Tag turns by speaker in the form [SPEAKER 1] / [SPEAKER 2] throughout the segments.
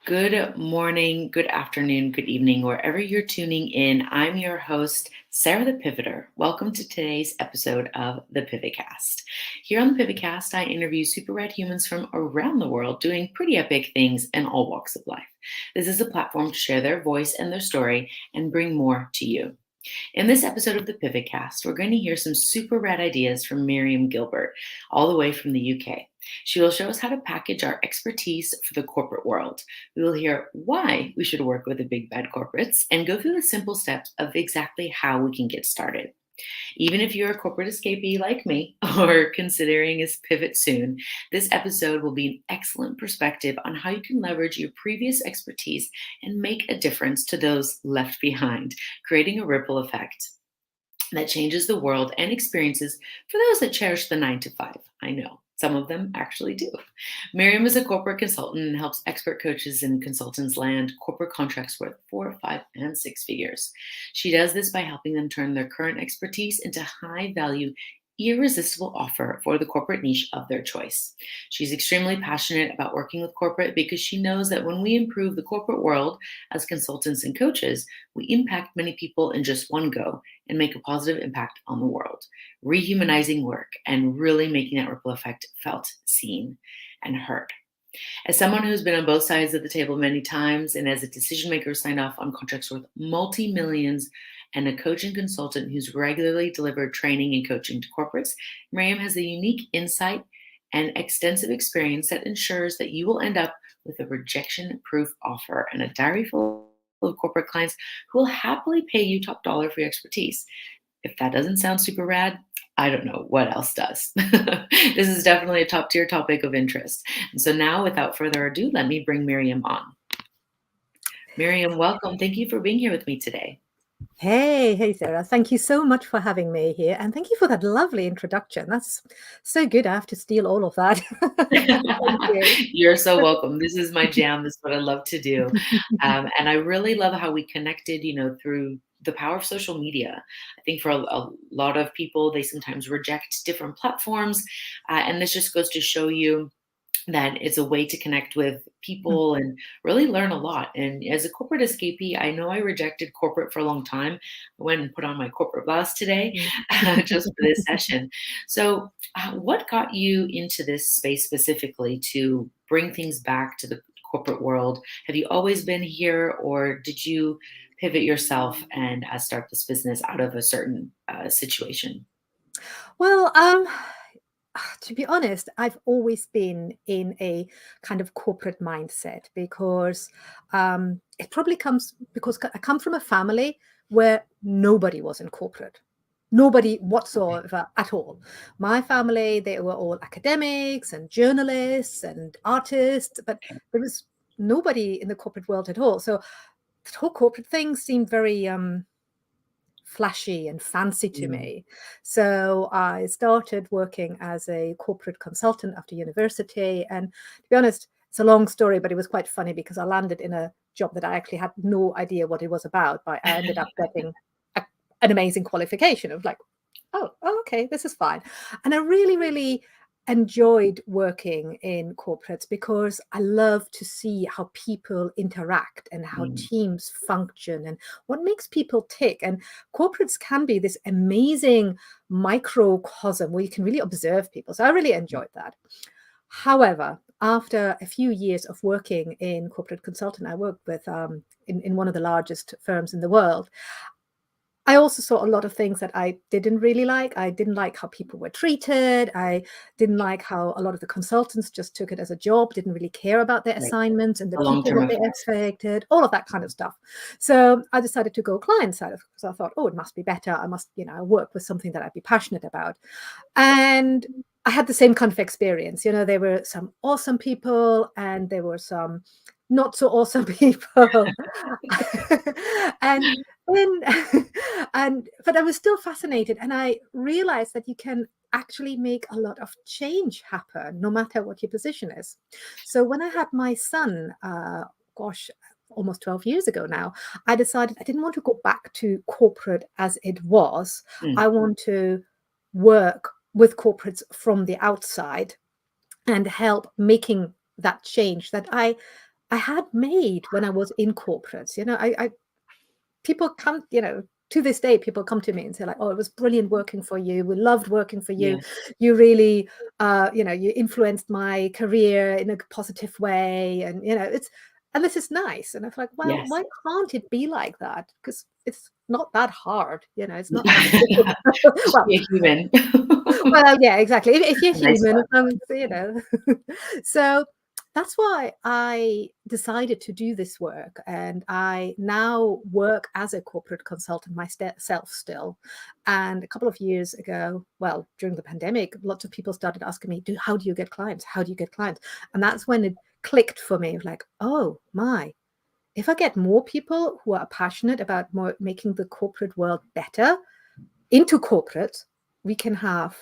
[SPEAKER 1] Good morning, good afternoon, good evening, wherever you're tuning in. I'm your host, Sarah the Pivoter. Welcome to today's episode of the Pivotcast. Here on the Pivotcast, I interview super rad humans from around the world doing pretty epic things in all walks of life. This is a platform to share their voice and their story and bring more to you. In this episode of the Pivotcast, we're going to hear some super rad ideas from Miriam Gilbert, all the way from the UK. She will show us how to package our expertise for the corporate world. We will hear why we should work with the big bad corporates and go through the simple steps of exactly how we can get started. Even if you're a corporate escapee like me or considering a pivot soon, this episode will be an excellent perspective on how you can leverage your previous expertise and make a difference to those left behind, creating a ripple effect that changes the world and experiences for those that cherish the 9 to 5. I know some of them actually do. Miriam is a corporate consultant and helps expert coaches and consultants land corporate contracts worth 4, 5, and 6 figures. She does this by helping them turn their current expertise into high value, irresistible offer for the corporate niche of their choice. She's extremely passionate about working with corporate because she knows that when we improve the corporate world as consultants and coaches, we impact many people in just one go and make a positive impact on the world, rehumanizing work and really making that ripple effect felt, seen, and heard. As someone who's been on both sides of the table many times and as a decision maker signed off on contracts worth multi-millions and a coach and consultant who's regularly delivered training and coaching to corporates, Miriam has a unique insight and extensive experience that ensures that you will end up with a rejection-proof offer and a diary full of corporate clients who will happily pay you top dollar for your expertise. If that doesn't sound super rad, I don't know what else does. This is definitely a top tier topic of interest. And so now, without further ado, let me bring Miriam on. Miriam, welcome. Thank you for being here with me today.
[SPEAKER 2] Hey, Sarah. Thank you so much for having me here. And thank you for that lovely introduction. That's so good. I have to steal all of that. Thank you.
[SPEAKER 1] You're so welcome. This is my jam. This is what I love to do. And I really love how we connected, through the power of social media. I think for a lot of people, they sometimes reject different platforms. And this just goes to show you that it's a way to connect with people and really learn a lot. And as a corporate escapee, I know I rejected corporate for a long time. I went and put on my corporate blouse today just for this session. So what got you into this space specifically to bring things back to the corporate world? Have you always been here, or did you pivot yourself and start this business out of a certain situation?
[SPEAKER 2] Well, to be honest, I've always been in a kind of corporate mindset because it probably comes because I come from a family where nobody was in corporate. Nobody whatsoever at all. My family, they were all academics and journalists and artists, but there was nobody in the corporate world at all. So the whole corporate thing seemed very flashy and fancy to
[SPEAKER 1] Mm.
[SPEAKER 2] me. So I started working as a corporate consultant after university. And to be honest, it's a long story, but it was quite funny because I landed in a job that I actually had no idea what it was about, but I ended up getting an amazing qualification of like, oh, okay, this is fine. And I really, really enjoyed working in corporates because I love to see how people interact and how
[SPEAKER 1] Mm.
[SPEAKER 2] teams function and what makes people tick. And corporates can be this amazing microcosm where you can really observe people. So I really enjoyed that. However, after a few years of working in corporate consulting, I worked with in one of the largest firms in the world. I also saw a lot of things that I didn't really like. I didn't like how people were treated. I didn't like how a lot of the consultants just took it as a job, didn't really care about their
[SPEAKER 1] Right.
[SPEAKER 2] assignments and the
[SPEAKER 1] The
[SPEAKER 2] people
[SPEAKER 1] long-term
[SPEAKER 2] that they
[SPEAKER 1] effects.
[SPEAKER 2] expected, all of that kind of stuff. So I decided to go client side because I thought, oh, it must be better. I must, work with something that I'd be passionate about. And I had the same kind of experience. There were some awesome people and there were some not so awesome people. and then but I was still fascinated, and I realized that you can actually make a lot of change happen no matter what your position is. So when I had my son, gosh, almost 12 years ago now, I decided I didn't want to go back to corporate as it was.
[SPEAKER 1] Mm.
[SPEAKER 2] I want to work with corporates from the outside and help making that change that I I had made when I was in corporates. I people come, to this day, people come to me and say like, "Oh, it was brilliant working for you. We loved working for you.
[SPEAKER 1] Yeah.
[SPEAKER 2] You really, you influenced my career in a positive way." And and this is nice. And I'm like, well,
[SPEAKER 1] Yes.
[SPEAKER 2] why can't it be like that? Because it's not that hard. It's not that difficult.
[SPEAKER 1] Just
[SPEAKER 2] Well,
[SPEAKER 1] be a human.
[SPEAKER 2] well, yeah, exactly. If you're
[SPEAKER 1] A nice
[SPEAKER 2] human,
[SPEAKER 1] one.
[SPEAKER 2] so that's why I decided to do this work, and I now work as a corporate consultant myself still. And a couple of years ago, well, during the pandemic, lots of people started asking me, how do you get clients? How do you get clients? And that's when it clicked for me, like, oh my, if I get more people who are passionate about making the corporate world better into corporate, we can have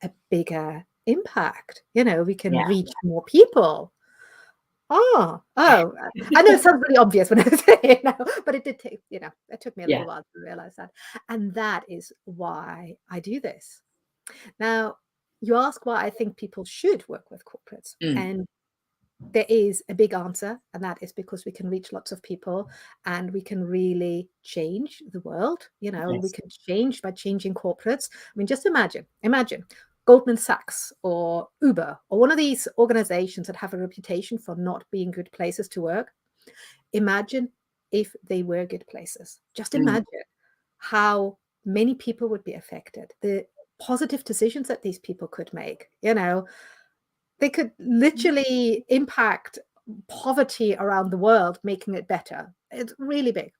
[SPEAKER 2] a bigger impact. We can
[SPEAKER 1] Yeah.
[SPEAKER 2] reach more people. Oh, I know it sounds really obvious when I say it now, but it did take, it took me a
[SPEAKER 1] Yeah.
[SPEAKER 2] little while to realize that. And that is why I do this. Now, you ask why I think people should work with corporates.
[SPEAKER 1] Mm.
[SPEAKER 2] And there is a big answer, and that is because we can reach lots of people and we can really change the world. We
[SPEAKER 1] Nice.
[SPEAKER 2] can change by changing corporates. I mean, just imagine Goldman Sachs or Uber or one of these organizations that have a reputation for not being good places to work. Imagine if they were good places. Just
[SPEAKER 1] Mm.
[SPEAKER 2] imagine how many people would be affected, the positive decisions that these people could make. They could literally impact poverty around the world, making it better. It's really big.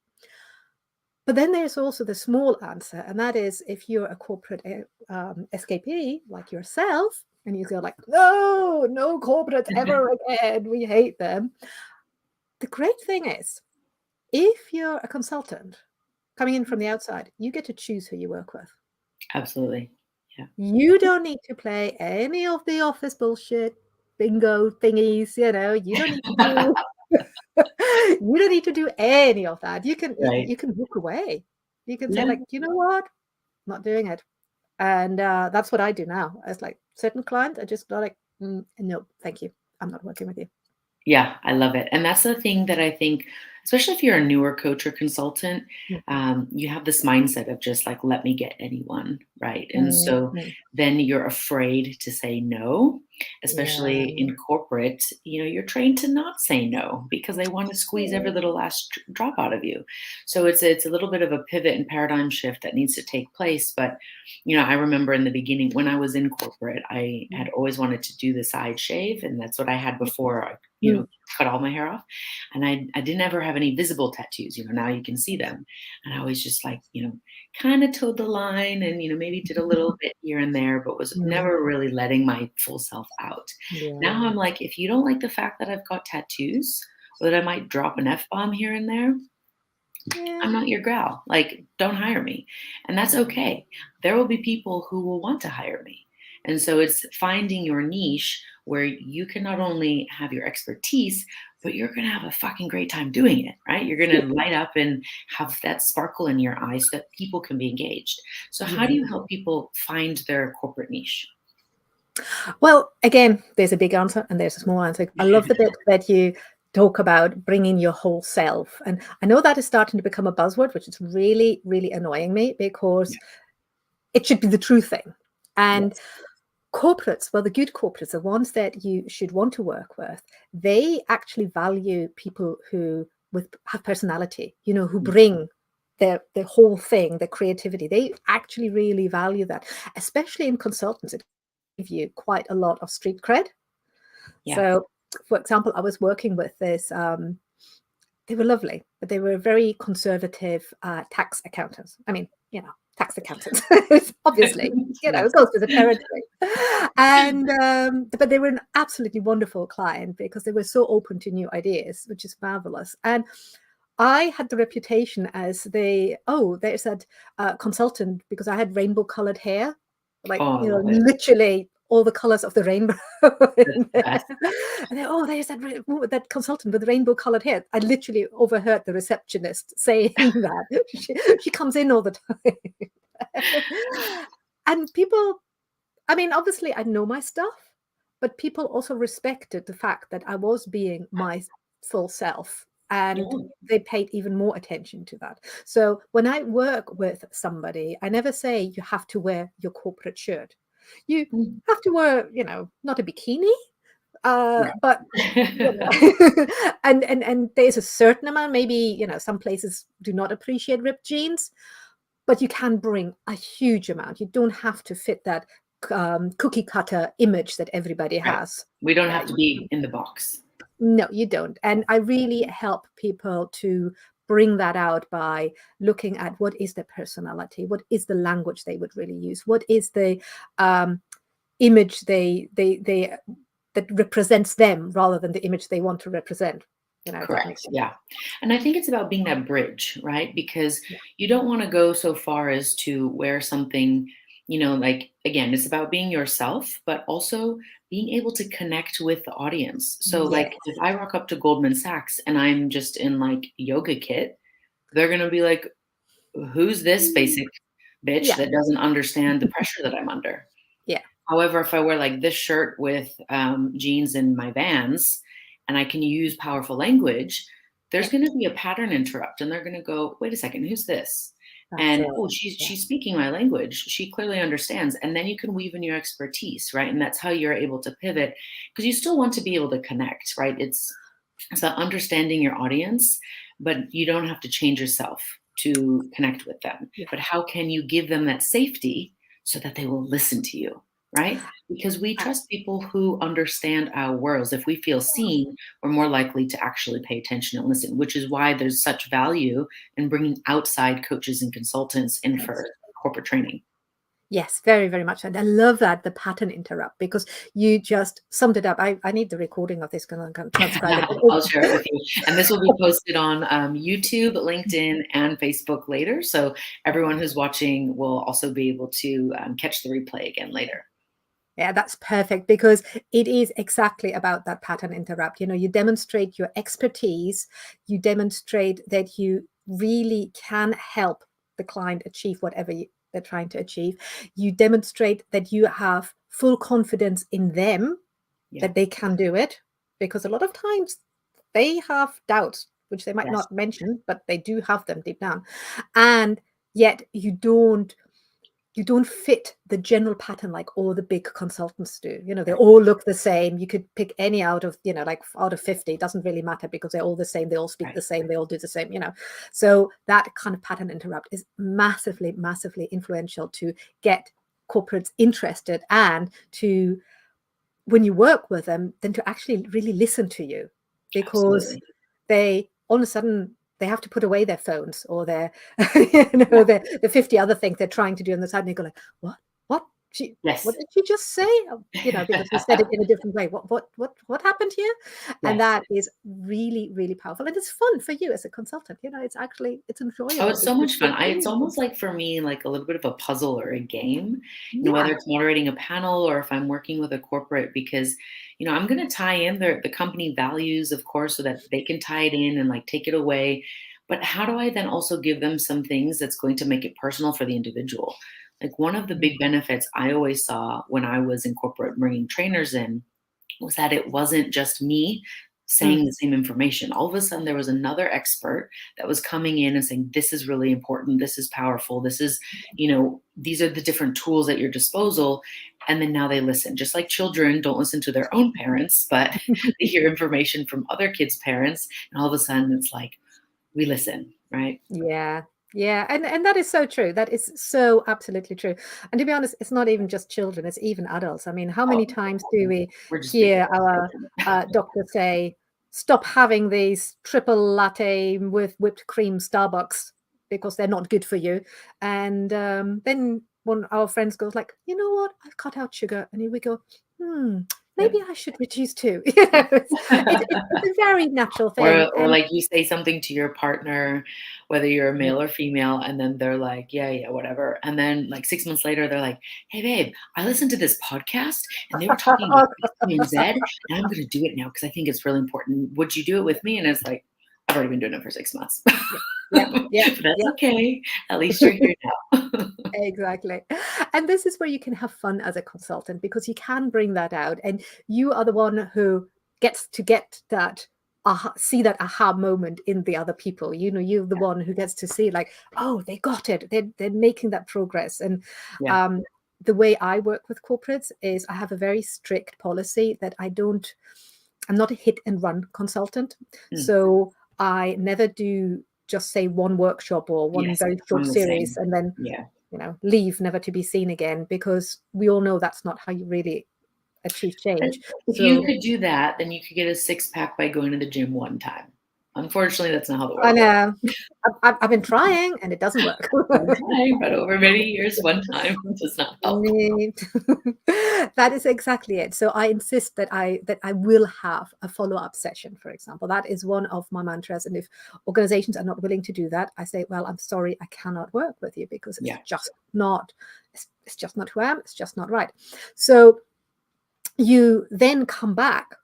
[SPEAKER 2] But then there's also the small answer, and that is if you're a corporate escapee like yourself, and you go like, no corporates ever again, we hate them. The great thing is, if you're a consultant coming in from the outside, you get to choose who you work with.
[SPEAKER 1] Absolutely. Yeah.
[SPEAKER 2] You don't need to play any of the office bullshit bingo thingies, you don't need to do you don't need to do any of that.
[SPEAKER 1] Right.
[SPEAKER 2] You can walk away. You can say
[SPEAKER 1] Yeah.
[SPEAKER 2] like, you know what? Not doing it. And that's what I do now. It's like certain clients are just like, no, thank you. I'm not working with you.
[SPEAKER 1] Yeah, I love it. And that's the thing that I think, especially if you're a newer coach or consultant,
[SPEAKER 2] Mm,
[SPEAKER 1] you have this mindset of just like, let me get anyone, right? And
[SPEAKER 2] mm,
[SPEAKER 1] so
[SPEAKER 2] mm.
[SPEAKER 1] then you're afraid to say no, especially
[SPEAKER 2] Yeah.
[SPEAKER 1] in corporate. You're trained to not say no because they want to squeeze every little last drop out of you. So it's a little bit of a pivot and paradigm shift that needs to take place. But I remember in the beginning when I was in corporate, I had always wanted to do the side shave, and that's what I had before I
[SPEAKER 2] Mm,
[SPEAKER 1] cut all my hair off. And I didn't ever have any visible tattoos. Now you can see them. And I always just like, kind of towed the line and, maybe did a little bit here and there, but was
[SPEAKER 2] mm,
[SPEAKER 1] never really letting my full self out. Now
[SPEAKER 2] yeah.
[SPEAKER 1] I'm like, if you don't like the fact that I've got tattoos or that I might drop an F-bomb here and there,
[SPEAKER 2] Yeah.
[SPEAKER 1] I'm not your gal. Like, don't hire me. And that's okay. There will be people who will want to hire me. And so it's finding your niche where you can not only have your expertise, but you're going to have a fucking great time doing it, right? You're going to light up and have that sparkle in your eyes so that people can be engaged. So, how do
[SPEAKER 2] Yeah.
[SPEAKER 1] you help people find their corporate niche?
[SPEAKER 2] Well, again, there's a big answer and there's a small answer. I love the bit that you talk about bringing your whole self. And I know that is starting to become a buzzword, which is really, really annoying me because it should be the true thing. And
[SPEAKER 1] Yes.
[SPEAKER 2] corporates, well, the good corporates, the ones that you should want to work with, they actually value people who have personality, who bring their whole thing, their creativity. They actually really value that, especially in consultants. It gives you quite a lot of street cred.
[SPEAKER 1] Yeah.
[SPEAKER 2] So, for example, I was working with this. They were lovely, but they were very conservative tax accountants. I mean, tax accountants, obviously,
[SPEAKER 1] Yes.
[SPEAKER 2] it goes with the territory. And but they were an absolutely wonderful client because they were so open to new ideas, which is marvelous. And I had the reputation as there's that consultant because I had rainbow colored hair, like,
[SPEAKER 1] Oh, I love it.
[SPEAKER 2] literally all the colors of the rainbow.
[SPEAKER 1] That's
[SPEAKER 2] in
[SPEAKER 1] the
[SPEAKER 2] there.
[SPEAKER 1] best.
[SPEAKER 2] And there's that consultant with rainbow colored hair. I literally overheard the receptionist saying that. She comes in all the time. And people, I mean, obviously I know my stuff, but people also respected the fact that I was being myself full self, and
[SPEAKER 1] Yeah.
[SPEAKER 2] they paid even more attention to that. So when I work with somebody, I never say you have to wear your corporate shirt. You
[SPEAKER 1] Mm.
[SPEAKER 2] have to wear, not a bikini, but you
[SPEAKER 1] Right.
[SPEAKER 2] know, and there's a certain amount. Maybe some places do not appreciate ripped jeans, but you can bring a huge amount. You don't have to fit that cookie cutter image that everybody
[SPEAKER 1] Right.
[SPEAKER 2] has.
[SPEAKER 1] We don't
[SPEAKER 2] Yeah,
[SPEAKER 1] have to be in the box.
[SPEAKER 2] no, you don't. And I really help people to bring that out by looking at what is their personality, what is the language they would really use, what is the image they that represents them rather than the image they want to represent. If that makes
[SPEAKER 1] Correct.
[SPEAKER 2] sense.
[SPEAKER 1] Yeah. And I think it's about being that bridge, right? Because
[SPEAKER 2] Yeah.
[SPEAKER 1] you don't want to go so far as to wear something, like, again, it's about being yourself, but also being able to connect with the audience. So,
[SPEAKER 2] Yes.
[SPEAKER 1] like, if I rock up to Goldman Sachs and I'm just in like yoga kit, they're going to be like, who's this basic bitch
[SPEAKER 2] Yeah.
[SPEAKER 1] that doesn't understand the pressure that I'm under?
[SPEAKER 2] Yeah.
[SPEAKER 1] However, if I wear like this shirt with jeans and my Vans, and I can use powerful language, there's
[SPEAKER 2] Yeah.
[SPEAKER 1] going to be a pattern interrupt, and they're going to go, "Wait a second, who's this?"
[SPEAKER 2] That's
[SPEAKER 1] And
[SPEAKER 2] it.
[SPEAKER 1] oh, she's
[SPEAKER 2] Yeah.
[SPEAKER 1] she's speaking my language. She clearly understands, and then you can weave in your expertise, right? And that's how you're able to pivot because you still want to be able to connect, right? It's about understanding your audience, but you don't have to change yourself to connect with them.
[SPEAKER 2] Yeah.
[SPEAKER 1] But how can you give them that safety so that they will listen to you, right? Because we
[SPEAKER 2] Uh,
[SPEAKER 1] trust people who understand our worlds. If we feel seen, we're more likely to actually pay attention and listen, which is why there's such value in bringing outside coaches and consultants in for corporate training.
[SPEAKER 2] Yes, very, very much. And I love that, the pattern interrupt, because you just summed it up. I need the recording of this because I can transcribe
[SPEAKER 1] I'll share it
[SPEAKER 2] it.
[SPEAKER 1] with you. And this will be posted on YouTube, LinkedIn, and Facebook later. So everyone who's watching will also be able to catch the replay again later.
[SPEAKER 2] Yeah, that's perfect, because it is exactly about that pattern interrupt. You demonstrate your expertise, you demonstrate that you really can help the client achieve whatever they're trying to achieve. You demonstrate that you have full confidence in them,
[SPEAKER 1] Yeah.
[SPEAKER 2] that they can do it, because a lot of times they have doubts, which they might
[SPEAKER 1] Yes.
[SPEAKER 2] not mention, but they do have them deep down. And yet you don't fit the general pattern like all the big consultants do. They
[SPEAKER 1] Right.
[SPEAKER 2] all look the same. You could pick any out of, like out of 50. It doesn't really matter because they're all the same. They all speak
[SPEAKER 1] Right.
[SPEAKER 2] the same. They all do the same. So that kind of pattern interrupt is massively, massively influential to get corporates interested, and to, when you work with them, then to actually really listen to you, because
[SPEAKER 1] Absolutely.
[SPEAKER 2] they all of a sudden they have to put away their phones or their
[SPEAKER 1] Yeah.
[SPEAKER 2] the 50 other things they're trying to do on the side, and they go like, what what
[SPEAKER 1] Yes.
[SPEAKER 2] did she just say? Because we said it in a different way. What happened here? And
[SPEAKER 1] Yes.
[SPEAKER 2] that is really, really powerful, and it's fun for you as a consultant. It's
[SPEAKER 1] Oh,
[SPEAKER 2] enjoyable
[SPEAKER 1] it's so
[SPEAKER 2] because
[SPEAKER 1] much
[SPEAKER 2] you're
[SPEAKER 1] fun. It's
[SPEAKER 2] doing
[SPEAKER 1] almost
[SPEAKER 2] something.
[SPEAKER 1] like for me, like a little bit of a puzzle or a game, whether
[SPEAKER 2] Yeah.
[SPEAKER 1] it's moderating a panel or if I'm working with a corporate, because, I'm going to tie in the company values, of course, so that they can tie it in and like take it away. But how do I then also give them some things that's going to make it personal for the individual? Like one of the
[SPEAKER 2] Mm.
[SPEAKER 1] big benefits I always saw when I was in corporate bringing trainers in was that it wasn't just me
[SPEAKER 2] Mm.
[SPEAKER 1] saying the same information. All of a sudden, there was another expert that was coming in and saying, this is really important. This is powerful. This is, these are the different tools at your disposal. And then now they listen. Just like children don't listen to their own parents, but they hear information from other kids' parents. And all of a sudden, it's like, we listen, right?
[SPEAKER 2] Yeah. Yeah. And that is so true. That is so absolutely true. And to be honest, it's not even just children, it's even adults. I mean, how
[SPEAKER 1] Oh,
[SPEAKER 2] many times do we
[SPEAKER 1] we're just speaking
[SPEAKER 2] hear
[SPEAKER 1] about
[SPEAKER 2] our
[SPEAKER 1] children.
[SPEAKER 2] doctor say, stop having these triple latte with whipped cream Starbucks because they're not good for you? And then one of our friends goes like, you know what? I've cut out sugar. And here we go, maybe I should reduce too. It's a very natural thing.
[SPEAKER 1] Or
[SPEAKER 2] And
[SPEAKER 1] like you say something to your partner, whether you're a male or female, and then they're like, yeah, yeah, whatever. And then like 6 months later, they're like, hey, babe, I listened to this podcast and they were talking about X, Y, and Z, and I'm going to do it now because I think it's really important. Would you do it with me? And it's like, I've already been doing it for 6 months.
[SPEAKER 2] yeah,
[SPEAKER 1] But
[SPEAKER 2] yeah,
[SPEAKER 1] that's
[SPEAKER 2] yeah.
[SPEAKER 1] okay. At least you're here now.
[SPEAKER 2] Exactly. And this is where you can have fun as a consultant, because you can bring that out, and you are the one who gets to get that see that aha moment in the other people. You're the one who gets to see, like, oh, they got it. They're making that progress. And
[SPEAKER 1] Yeah.
[SPEAKER 2] the way I work with corporates is I have a very strict policy that I'm not a hit and run consultant. So I never do just say one workshop or one
[SPEAKER 1] Yes,
[SPEAKER 2] very
[SPEAKER 1] I'm
[SPEAKER 2] short
[SPEAKER 1] the
[SPEAKER 2] series
[SPEAKER 1] same.
[SPEAKER 2] and then,
[SPEAKER 1] Yeah.
[SPEAKER 2] leave, never to be seen again, because we all know that's not how you really achieve change.
[SPEAKER 1] If you
[SPEAKER 2] So
[SPEAKER 1] could do that, then you could get a six-pack by going to the gym one time. Unfortunately, that's not how the
[SPEAKER 2] I
[SPEAKER 1] world
[SPEAKER 2] know I've been trying and it doesn't work.
[SPEAKER 1] one time, but over many years, one time does not help.
[SPEAKER 2] That is exactly it. So I insist that I will have a follow-up session, for example. That is one of my mantras. And if organizations are not willing to do that, I say, well, I'm sorry, I cannot work with you, because it's
[SPEAKER 1] Yeah.
[SPEAKER 2] just not, it's just not who I am. It's just not right. So you then come back,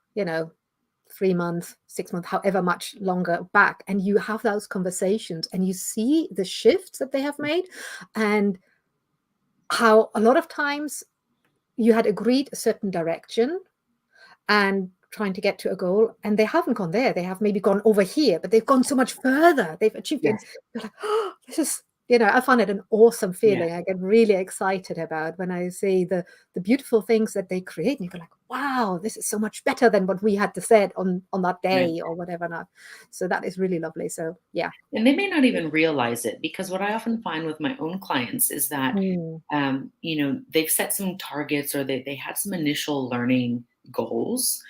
[SPEAKER 2] 3 months, 6 months, however much longer back, and you have those conversations and you see the shifts that they have made, and how a lot of times you had agreed a certain direction and trying to get to a goal, and they haven't gone there. They have maybe gone over here, but they've gone so much further. They've achieved it.
[SPEAKER 1] Yes.
[SPEAKER 2] You're like, oh, this is, I find it an awesome
[SPEAKER 1] Yeah.
[SPEAKER 2] feeling. I get really excited about when I see the beautiful things that they create, and you go like, wow, this is so much better than what we had to said on that day,
[SPEAKER 1] Right.
[SPEAKER 2] or whatever not. So that is really lovely. So yeah.
[SPEAKER 1] And they may not even realize it, because what I often find with my own clients is that,
[SPEAKER 2] Mm.
[SPEAKER 1] they've set some targets, or they had some initial learning goals,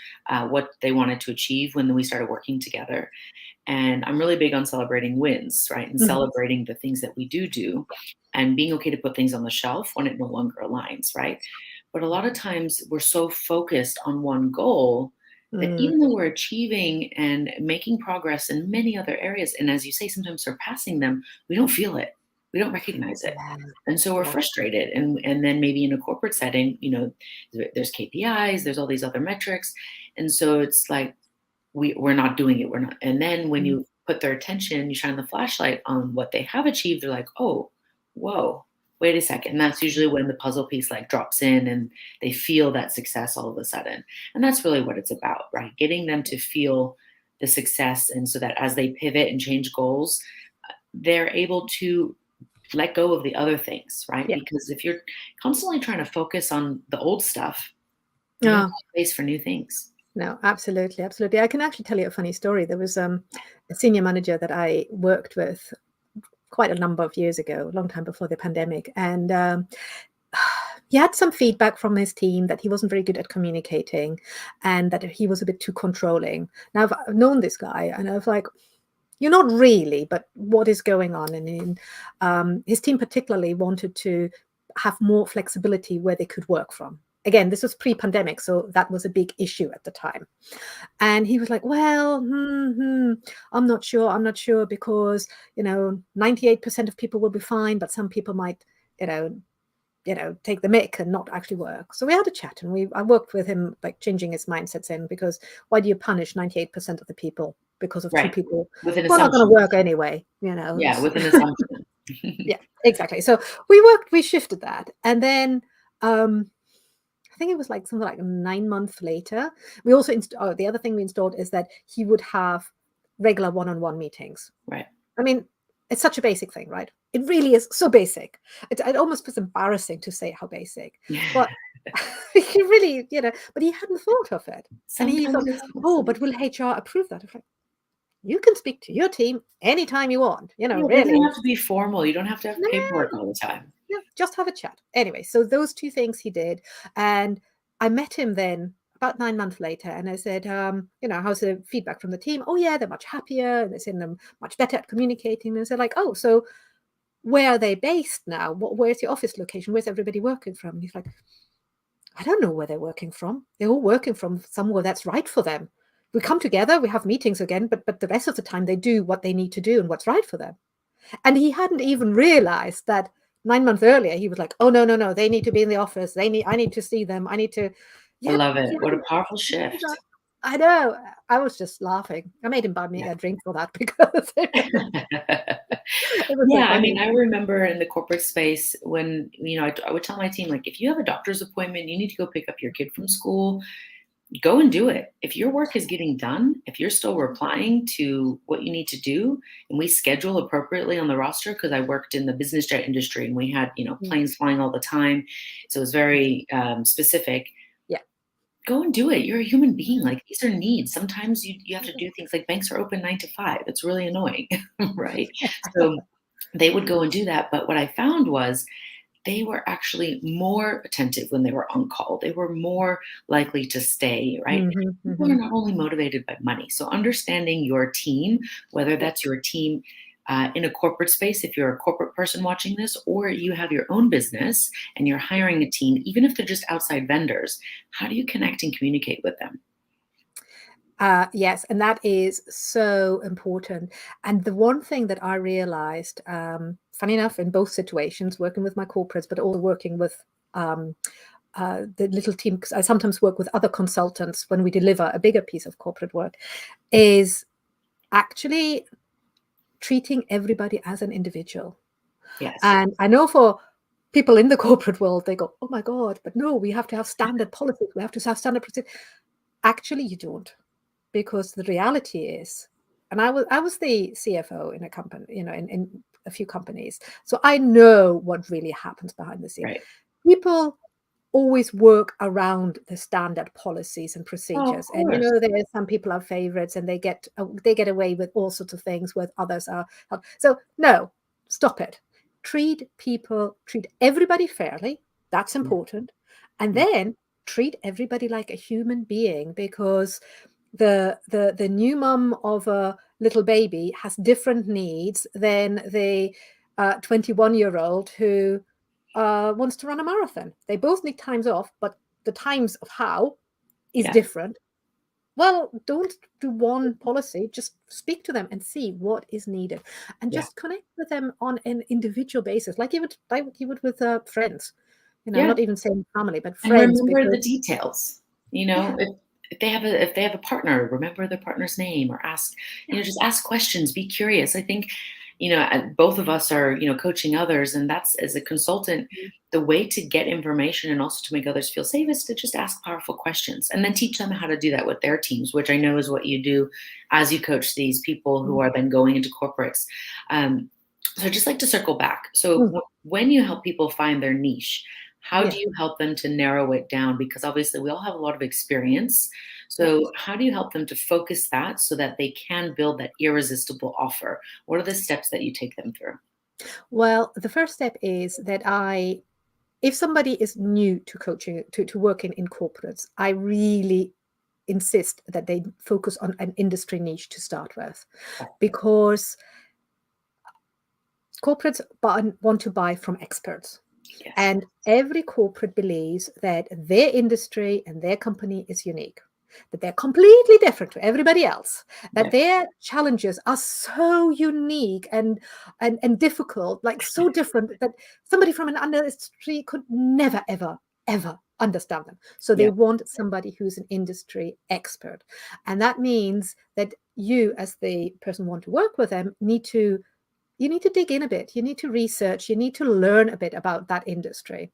[SPEAKER 1] what they wanted to achieve when we started working together. And I'm really big on celebrating wins, right? And
[SPEAKER 2] Mhm.
[SPEAKER 1] celebrating the things that we do, and being okay to put things on the shelf when it no longer aligns, right? But a lot of times we're so focused on one goal that
[SPEAKER 2] Mm.
[SPEAKER 1] even though we're achieving and making progress in many other areas, and as you say, sometimes surpassing them, we don't feel it. We don't recognize it.
[SPEAKER 2] Yeah.
[SPEAKER 1] And so we're
[SPEAKER 2] Yeah.
[SPEAKER 1] frustrated. And then maybe in a corporate setting, there's KPIs, there's all these other metrics. And so it's like, we're not doing it. We're not. And then when
[SPEAKER 2] Mm.
[SPEAKER 1] you put their attention, you shine the flashlight on what they have achieved, they're like, oh, whoa, wait a second. And that's usually when the puzzle piece like drops in and they feel that success all of a sudden. And that's really what it's about, right? Getting them to feel the success. And so that as they pivot and change goals, they're able to let go of the other things, right?
[SPEAKER 2] Yeah.
[SPEAKER 1] Because if you're constantly trying to focus on the old stuff, you don't have
[SPEAKER 2] Yeah.
[SPEAKER 1] space for new things.
[SPEAKER 2] No, absolutely, absolutely. I can actually tell you a funny story. There was a senior manager that I worked with quite a number of years ago, a long time before the pandemic, and he had some feedback from his team that he wasn't very good at communicating, and that he was a bit too controlling. Now I've known this guy, and I was like, "You're not really, but what is going on?" And his team particularly wanted to have more flexibility where they could work from. Again, this was pre-pandemic, so that was a big issue at the time. And he was like, well, I'm not sure. I'm not sure because, 98% of people will be fine, but some people might, you know, take the mick and not actually work. So we had a chat, and I worked with him, like changing his mindsets in, because why do you punish 98% of the people because of two
[SPEAKER 1] Right.
[SPEAKER 2] people
[SPEAKER 1] With an
[SPEAKER 2] who are not going to
[SPEAKER 1] assumption.
[SPEAKER 2] work anyway,
[SPEAKER 1] Yeah, with an assumption.
[SPEAKER 2] Yeah, exactly. So we shifted that. And then I think it was like something like 9 months later, we also the other thing we installed is that he would have regular one-on-one meetings.
[SPEAKER 1] Right.
[SPEAKER 2] I mean, it's such a basic thing, right? It really is so basic. It almost was embarrassing to say how basic, but he really, but he hadn't thought of it. And he thought,
[SPEAKER 1] Sometimes it's
[SPEAKER 2] oh,
[SPEAKER 1] necessary.
[SPEAKER 2] but will HR approve that? I'm like, you can speak to your team anytime you want,
[SPEAKER 1] Yeah, it doesn't
[SPEAKER 2] really.
[SPEAKER 1] have to be formal. You don't have to have
[SPEAKER 2] No,
[SPEAKER 1] paperwork all the time.
[SPEAKER 2] yeah, just have a chat. Anyway, so those two things he did. And I met him then about 9 months later, and I said, how's the feedback from the team? Oh, yeah, they're much happier. And they said they're much better at communicating. And I said, like, oh, so where are they based now? Where's your office location? Where's everybody working from? And he's like, I don't know where they're working from. They're all working from somewhere that's right for them. We come together, we have meetings again, but the rest of the time they do what they need to do and what's right for them. And he hadn't even realized that 9 months earlier, he was like, oh, no, no, no, they need to be in the office. I need to see them. I need to,
[SPEAKER 1] I
[SPEAKER 2] yeah.
[SPEAKER 1] love it. What a powerful shift.
[SPEAKER 2] I know. I was just laughing. I made him buy me a drink for that because it was so
[SPEAKER 1] Yeah, I
[SPEAKER 2] funny.
[SPEAKER 1] mean, I remember in the corporate space when, I would tell my team, like, if you have a doctor's appointment, you need to go pick up your kid from school. go and do it. If your work is getting done, if you're still replying to what you need to do, and we schedule appropriately on the roster, because I worked in the business jet industry and we had,
[SPEAKER 2] Mm.
[SPEAKER 1] planes flying all the time. So it was very specific.
[SPEAKER 2] Yeah.
[SPEAKER 1] Go and do it. You're a human being. Like, these are needs. Sometimes you have to do things like banks are open 9 to 5. It's really annoying, right? So they would go and do that. But what I found was they were actually more attentive when they were on call. They were more likely to stay, right?
[SPEAKER 2] Mhm,
[SPEAKER 1] People are
[SPEAKER 2] mhm.
[SPEAKER 1] not only motivated by money. So understanding your team, whether
[SPEAKER 2] Yeah.
[SPEAKER 1] that's your team in a corporate space, if you're a corporate person watching this, or you have your own business and you're hiring a team, even if they're just outside vendors, how do you connect and communicate with them?
[SPEAKER 2] Yes, and that is so important. And the one thing that I realized, funny enough, in both situations, working with my corporates, but also working with um, the little team, because I sometimes work with other consultants when we deliver a bigger piece of corporate work, is actually treating everybody as an individual.
[SPEAKER 1] Yes.
[SPEAKER 2] And I know for people in the corporate world, they go, "Oh my God, but no, we have to have standard policies. We have to have standard procedures." Actually, you don't. Because the reality is, and I was the CFO in a company, in a few companies, so I know what really happens behind the scene.
[SPEAKER 1] Right.
[SPEAKER 2] People always work around the standard policies and
[SPEAKER 1] Oh, of
[SPEAKER 2] procedures, and
[SPEAKER 1] course.
[SPEAKER 2] there some people are favorites, and they get away with all sorts of things, where others are. So no, stop it. Treat everybody fairly. That's
[SPEAKER 1] Mm,
[SPEAKER 2] important, and
[SPEAKER 1] mm.
[SPEAKER 2] then treat everybody like a human being, because the new mum of a little baby has different needs than the 21-year-old who wants to run a marathon. They both need times off, but the times of how is
[SPEAKER 1] Yeah.
[SPEAKER 2] different. Well, don't do one policy, just speak to them and see what is needed, and
[SPEAKER 1] Yeah.
[SPEAKER 2] just connect with them on an individual basis, like you would with friends,
[SPEAKER 1] Yeah.
[SPEAKER 2] not even saying family, but
[SPEAKER 1] And
[SPEAKER 2] friends,
[SPEAKER 1] remember the
[SPEAKER 2] because
[SPEAKER 1] details.
[SPEAKER 2] yeah,
[SPEAKER 1] If they have a partner, remember the partner's name, or ask,
[SPEAKER 2] yeah,
[SPEAKER 1] just ask questions, be curious. I think, both of us are, coaching others, and that's, as a consultant, the way to get information and also to make others feel safe is to just ask powerful questions and then teach them how to do that with their teams, which I know is what you do as you coach these people who
[SPEAKER 2] mm,
[SPEAKER 1] are then going into corporates. So I'd just like to circle back. So
[SPEAKER 2] mm,
[SPEAKER 1] when you help people find their niche, how do
[SPEAKER 2] yeah,
[SPEAKER 1] you help them to narrow it down? Because obviously we all have a lot of experience.
[SPEAKER 2] yeah.
[SPEAKER 1] So how do you help them to focus that so that they can build that irresistible offer? What are the steps that you take them through?
[SPEAKER 2] Well, the first step is that if somebody is new to coaching, to working in corporates, I really insist that they focus on an industry niche to start with, because corporates want to buy from experts.
[SPEAKER 1] Yes.
[SPEAKER 2] And every corporate believes that their industry and their company is unique, that they're completely different to everybody else, that
[SPEAKER 1] Yeah.
[SPEAKER 2] their challenges are so unique and difficult, like so different that somebody from an industry could never, ever, ever understand them. So they
[SPEAKER 1] Yeah.
[SPEAKER 2] want somebody who's an industry expert. And that means that you, as the person who want to work with them, you need to dig in a bit. You need to research. You need to learn a bit about that industry.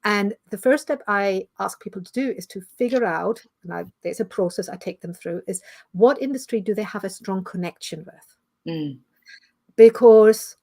[SPEAKER 2] And the first step I ask people to do is to figure out, and there's a process I take them through, is what industry do they have a strong connection with?
[SPEAKER 1] Mm.
[SPEAKER 2] Because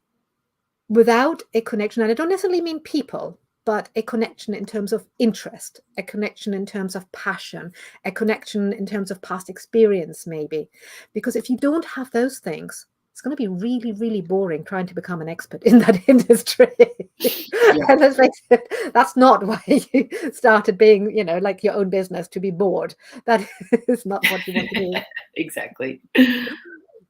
[SPEAKER 2] without a connection, and I don't necessarily mean people, but a connection in terms of interest, a connection in terms of passion, a connection in terms of past experience, maybe. Because if you don't have those things, it's going to be really, really boring trying to become an expert in that industry.
[SPEAKER 1] Yeah.
[SPEAKER 2] And let's face it, that's not why you started being, like your own business, to be bored. That is not what you want to do.
[SPEAKER 1] Exactly. I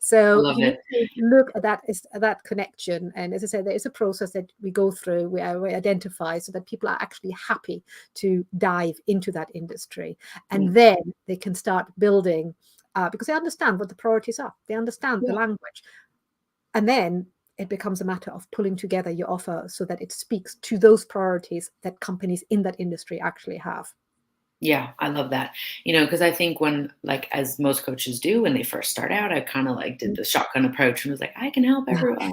[SPEAKER 2] So
[SPEAKER 1] love
[SPEAKER 2] you need
[SPEAKER 1] it.
[SPEAKER 2] to look at that connection, and as I said, there is a process that we go through where we identify so that people are actually happy to dive into that industry,
[SPEAKER 1] Mm.
[SPEAKER 2] and then they can start building because they understand what the priorities are, they understand the
[SPEAKER 1] Yeah.
[SPEAKER 2] language, and then it becomes a matter of pulling together your offer so that it speaks to those priorities that companies in that industry actually have.
[SPEAKER 1] Yeah, I love that. Because I think when, like, as most coaches do when they first start out, I kind of like did the shotgun approach and was like, I can help everyone,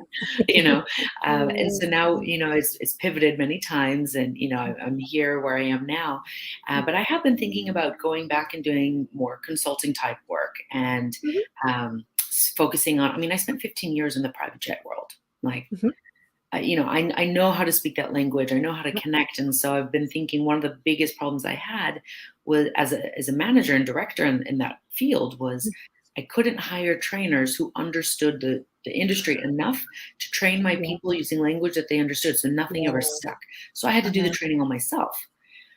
[SPEAKER 1] you know. And so now, it's pivoted many times, and I'm here where I am now. But I have been thinking about going back and doing more consulting type work and
[SPEAKER 2] Mhm,
[SPEAKER 1] focusing on. I mean, I spent 15 years in the private jet world, like
[SPEAKER 2] mhm.
[SPEAKER 1] I know how to speak that language. I know how to connect. And so I've been thinking one of the biggest problems I had was as a manager and director in that field was I couldn't hire trainers who understood the industry enough to train my
[SPEAKER 2] Yeah,
[SPEAKER 1] people using language that they understood. So nothing ever
[SPEAKER 2] yeah,
[SPEAKER 1] stuck. So I had to do the
[SPEAKER 2] uh-huh,
[SPEAKER 1] training on myself.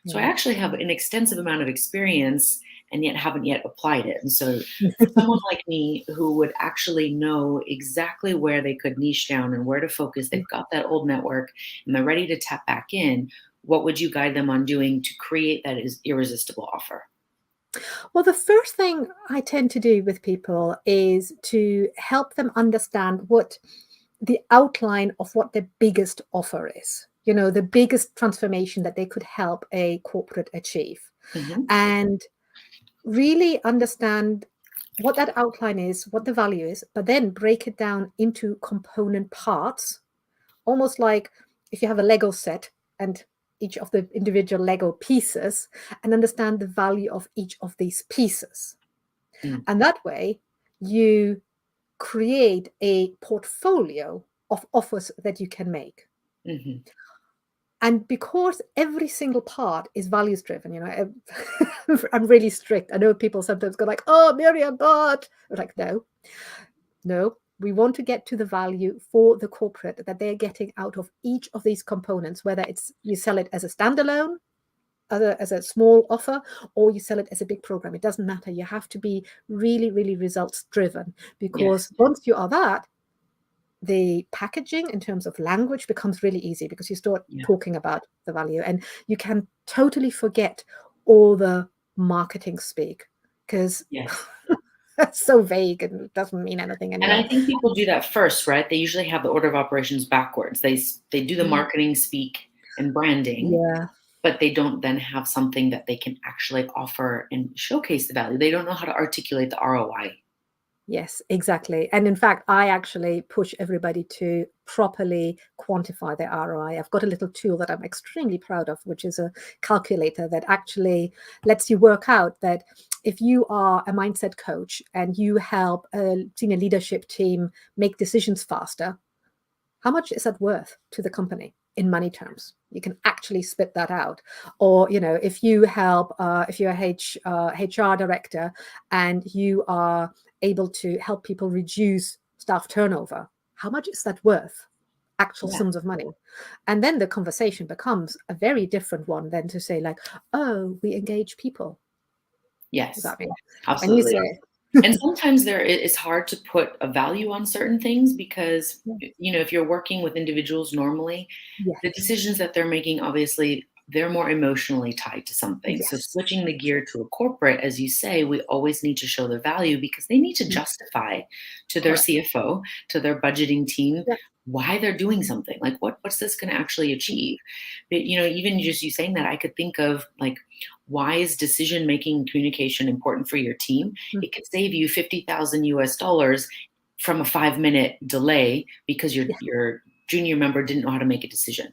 [SPEAKER 1] So I
[SPEAKER 2] yeah.
[SPEAKER 1] actually have an extensive amount of experience and yet haven't yet applied it. And so for someone like me who would actually know exactly where they could niche down and where to focus, they've got that old network and they're ready to tap back in, what would you guide them on doing to create that is irresistible offer?
[SPEAKER 2] Well, the first thing I tend to do with people is to help them understand what the outline of what their biggest offer is, the biggest transformation that they could help a corporate achieve.
[SPEAKER 1] Hmm.
[SPEAKER 2] And really understand what that outline is, what the value is, but then break it down into component parts, almost like if you have a Lego set and each of the individual Lego pieces, and understand the value of each of these pieces. And that way, you create a portfolio of offers that you can make.
[SPEAKER 1] Hmm.
[SPEAKER 2] And because every single part is values driven, I'm really strict. I know people sometimes go like, "Oh, Miriam, but," I'm like, no, we want to get to the value for the corporate that they're getting out of each of these components, whether it's you sell it as a standalone, as a small offer, or you sell it as a big program. It doesn't matter. You have to be really, really results driven, because
[SPEAKER 1] Yes.
[SPEAKER 2] once you are that, the packaging in terms of language becomes really easy, because you start
[SPEAKER 1] Yeah.
[SPEAKER 2] talking about the value and you can totally forget all the marketing speak, because
[SPEAKER 1] Yes.
[SPEAKER 2] that's so vague and doesn't mean anything
[SPEAKER 1] And
[SPEAKER 2] anyway.
[SPEAKER 1] I think people do that first, right? They usually have the order of operations backwards. They do the
[SPEAKER 2] Mm.
[SPEAKER 1] marketing speak and branding,
[SPEAKER 2] Yeah.
[SPEAKER 1] but they don't then have something that they can actually offer and showcase the value. They don't know how to articulate the ROI.
[SPEAKER 2] Yes, exactly. And in fact, I actually push everybody to properly quantify their ROI. I've got a little tool that I'm extremely proud of, which is a calculator that actually lets you work out that if you are a mindset coach and you help a senior leadership team make decisions faster, how much is that worth to the company in money terms? You can actually spit that out. Or, if you help, if you're a HR director and you are able to help people reduce staff turnover, how much is that worth? Actual
[SPEAKER 1] Yeah.
[SPEAKER 2] sums of money. And then the conversation becomes a very different one than to say, like, oh, we engage people. Does
[SPEAKER 1] Yes.
[SPEAKER 2] that mean? When you
[SPEAKER 1] Absolutely.
[SPEAKER 2] say,
[SPEAKER 1] And sometimes it's hard to put a value on certain things because, if you're working with individuals normally, the
[SPEAKER 2] yes,
[SPEAKER 1] decisions that they're making, obviously, they're more emotionally tied to something. So
[SPEAKER 2] yes,
[SPEAKER 1] switching the
[SPEAKER 2] true.
[SPEAKER 1] gear to a corporate, as you say, we always need to show the value because they need to
[SPEAKER 2] Mm,
[SPEAKER 1] justify to their
[SPEAKER 2] correct.
[SPEAKER 1] CFO, to their budgeting team,
[SPEAKER 2] Yeah.
[SPEAKER 1] why they're doing something. Like what's this going to actually achieve? But even just you saying that, I could think of like, why is decision making and communication important for your team?
[SPEAKER 2] Mm,
[SPEAKER 1] It could save you 50,000 US dollars from a 5-minute delay because your
[SPEAKER 2] yeah,
[SPEAKER 1] your junior member didn't know how to make a decision.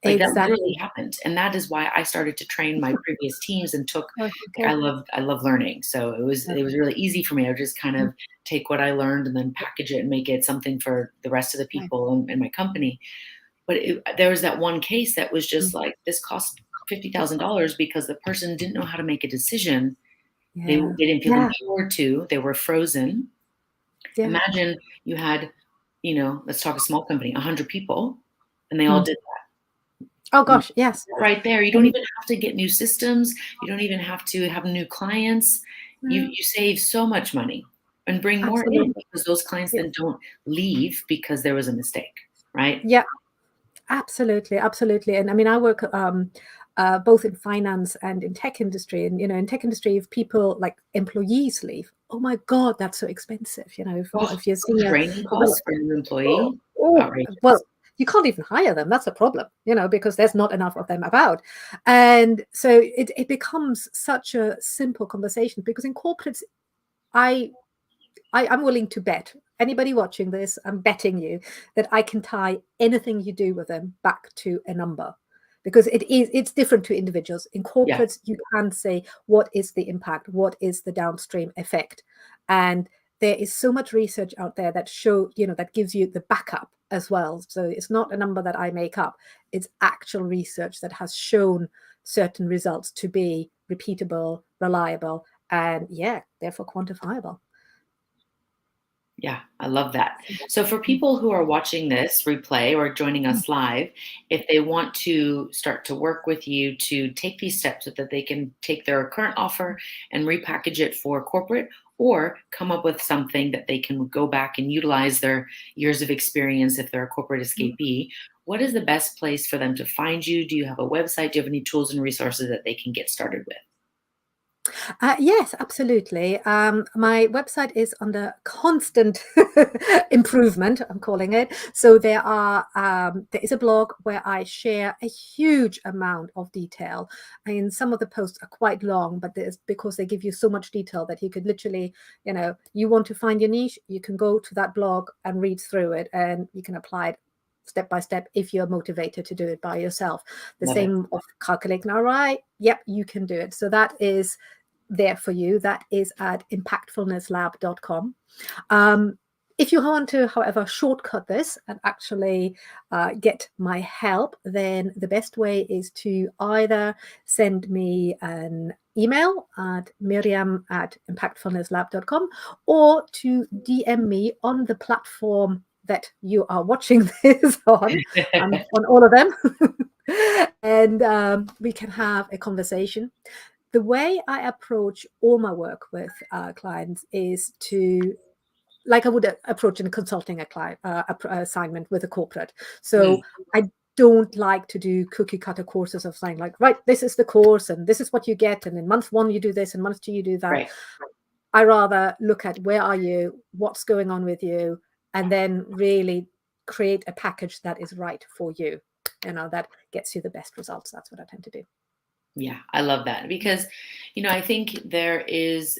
[SPEAKER 1] Like that literally
[SPEAKER 2] exactly.
[SPEAKER 1] happened, and that is why I started to train my previous teams and took.
[SPEAKER 2] Okay.
[SPEAKER 1] I love learning, so it was really easy for me. I would just kind
[SPEAKER 2] Mm,
[SPEAKER 1] of take what I learned and then package it and make it something for the rest of the
[SPEAKER 2] right.
[SPEAKER 1] people in my company. But there was that one case that was just
[SPEAKER 2] Mm,
[SPEAKER 1] like this cost $50,000 because the person didn't know how to make a decision. They
[SPEAKER 2] yeah.
[SPEAKER 1] they didn't feel
[SPEAKER 2] Yeah.
[SPEAKER 1] empowered to. They were frozen.
[SPEAKER 2] Yeah.
[SPEAKER 1] Imagine you had, let's talk a small company, 100 people, and they all
[SPEAKER 2] Mm.
[SPEAKER 1] did
[SPEAKER 2] Oh
[SPEAKER 1] that.
[SPEAKER 2] gosh, yes.
[SPEAKER 1] Right there. You don't
[SPEAKER 2] And
[SPEAKER 1] even have to get new systems. You don't even have to have new clients. You
[SPEAKER 2] mm,
[SPEAKER 1] you save so much money and bring more in
[SPEAKER 2] absolutely.
[SPEAKER 1] because those clients
[SPEAKER 2] Yeah.
[SPEAKER 1] then don't leave because there was a mistake, right?
[SPEAKER 2] Yeah, absolutely, absolutely. And I mean, I work both in finance and in tech industry. And in tech industry, if people like employees leave, oh my God, that's so expensive. If
[SPEAKER 1] Oh,
[SPEAKER 2] you're senior
[SPEAKER 1] training
[SPEAKER 2] develop,
[SPEAKER 1] costs for a new
[SPEAKER 2] oh,
[SPEAKER 1] employee,
[SPEAKER 2] oh, well,
[SPEAKER 1] outrageous.
[SPEAKER 2] you can't even hire them. That's a problem, because there's not enough of them about. And so it becomes such a simple conversation, because in corporates, I'm willing to bet, anybody watching this, I'm betting you that I can tie anything you do with them back to a number, because it's different to individuals. In corporates, you can say, what is the impact? What is the downstream effect? And there is so much research out there that that gives you the backup as well. So it's not a number that I make up. It's actual research that has shown certain results to be repeatable, reliable, and therefore quantifiable.
[SPEAKER 1] Yeah, I love that. So for people who are watching this replay or joining us live, if they want to start to work with you to take these steps so that they can take their current offer and repackage it for corporate, or come up with something that they can go back and utilize their years of experience if they're a corporate escapee, what is the best place for them to find you? Do you have a website? Do you have any tools and resources that they can get started with?
[SPEAKER 2] Yes, absolutely. My website is under constant improvement, I'm calling it. So there is a blog where I share a huge amount of detail. I mean, some of the posts are quite long, but it's because they give you so much detail that you could literally, you want to find your niche, you can go to that blog and read through it, and you can apply it step by step if you're motivated to do it by yourself. The
[SPEAKER 1] Love it.
[SPEAKER 2] same of calculating ROI. Yep, you can do it. So that is there for you. That is at impactfulnesslab.com. If you want to, however, shortcut this and actually get my help, then the best way is to either send me an email at miriam@impactfulnesslab.com, or to DM me on the platform that you are watching this on. I'm on all of them. And we can have a conversation. The way I approach all my work with clients is to, like I would approach in consulting a client assignment with a corporate. So I don't like to do cookie cutter courses of saying like, right, this is the course and this is what you get, and in month 1 you do this and month 2 you do that.
[SPEAKER 1] Right.
[SPEAKER 2] I rather look at where are you, what's going on with you, and then really create a package that is right for you, that gets you the best results. That's what I tend to do.
[SPEAKER 1] Yeah, I love that, because, I think there is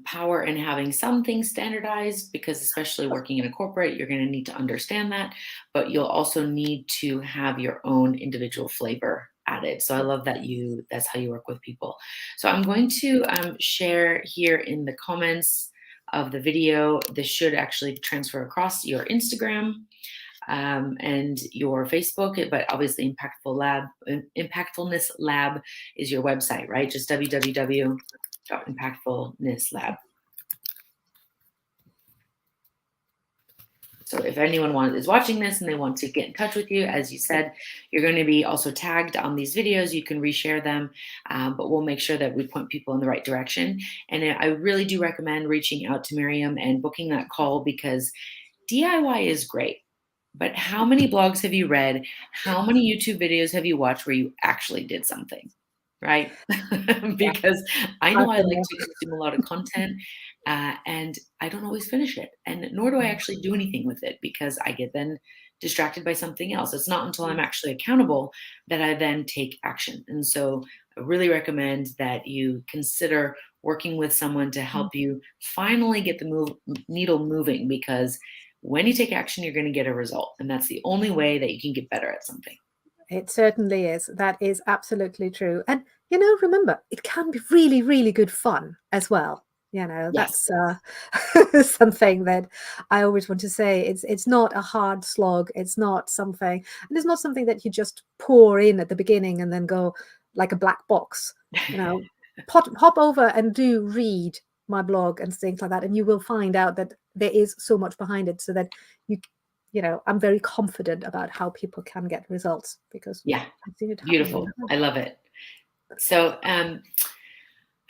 [SPEAKER 1] power in having some things standardized, because especially working in a corporate, you're going to need to understand that, but you'll also need to have your own individual flavor added. So I love that that's how you work with people. So I'm going to share here in the comments of the video. This should actually transfer across your Instagram and your Facebook, but obviously Impactfulness Lab is your website, right? Just www.impactfulnesslab. So if anyone is watching this and they want to get in touch with you, as you said, you're going to be also tagged on these videos. You can reshare them, but we'll make sure that we point people in the right direction. And I really do recommend reaching out to Miriam and booking that call, because DIY is great. But how many blogs have you read? How many YouTube videos have you watched where you actually did something, right? Because I know I like to consume a lot of content, and I don't always finish it. And nor do I actually do anything with it, because I get then distracted by something else. It's not until I'm actually accountable that I then take action. And so I really recommend that you consider working with someone to help you finally get the needle moving, because when you take action, you're going to get a result. And that's the only way that you can get better at something.
[SPEAKER 2] It certainly is. That is absolutely true. And, remember, it can be really, really good fun as well.
[SPEAKER 1] Yes.
[SPEAKER 2] That's something that I always want to say. It's not a hard slog. It's not something, and it's not something that you just pour in at the beginning and then go like a black box, hop over and do read my blog and things like that, and you will find out that there is so much behind it, so that I'm very confident about how people can get results, because
[SPEAKER 1] yeah,
[SPEAKER 2] I've seen it happen.
[SPEAKER 1] beautiful. I love it. So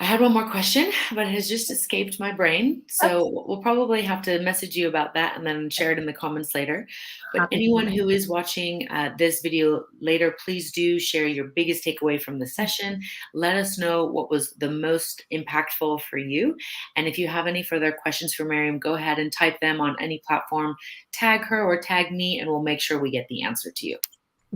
[SPEAKER 1] I had one more question, but it has just escaped my brain. So we'll probably have to message you about that and then share it in the comments later. But
[SPEAKER 2] Happy to do
[SPEAKER 1] anyone
[SPEAKER 2] that.
[SPEAKER 1] who is watching this video later, please do share your biggest takeaway from the session. Let us know what was the most impactful for you. And if you have any further questions for Miriam, go ahead and type them on any platform. Tag her or tag me, and we'll make sure we get the answer to you.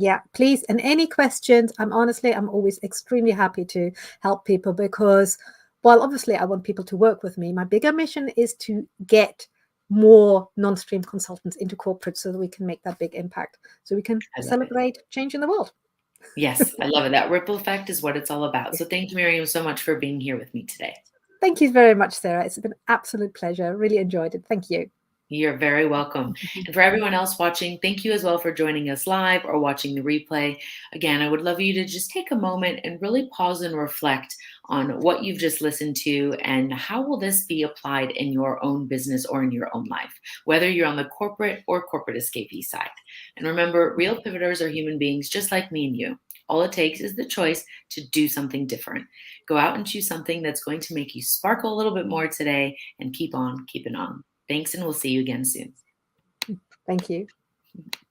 [SPEAKER 2] Yeah, please. And any questions, I'm always extremely happy to help people, because while obviously I want people to work with me, my bigger mission is to get more non-stream consultants into corporate so that we can make that big impact. So we can
[SPEAKER 1] I love it.
[SPEAKER 2] celebrate change in the world.
[SPEAKER 1] Yes, I love it. That ripple effect is what it's all about. So thank you, Miriam, so much for being here with me today.
[SPEAKER 2] Thank you very much, Sarah. It's been an absolute pleasure. Really enjoyed it. Thank you.
[SPEAKER 1] You're very welcome. And for everyone else watching, thank you as well for joining us live or watching the replay. Again, I would love you to just take a moment and really pause and reflect on what you've just listened to and how will this be applied in your own business or in your own life, whether you're on the corporate or corporate escapee side. And remember, real pivoters are human beings just like me and you. All it takes is the choice to do something different. Go out and choose something that's going to make you sparkle a little bit more today and keep on keeping on. Thanks, and we'll see you again soon.
[SPEAKER 2] Thank you.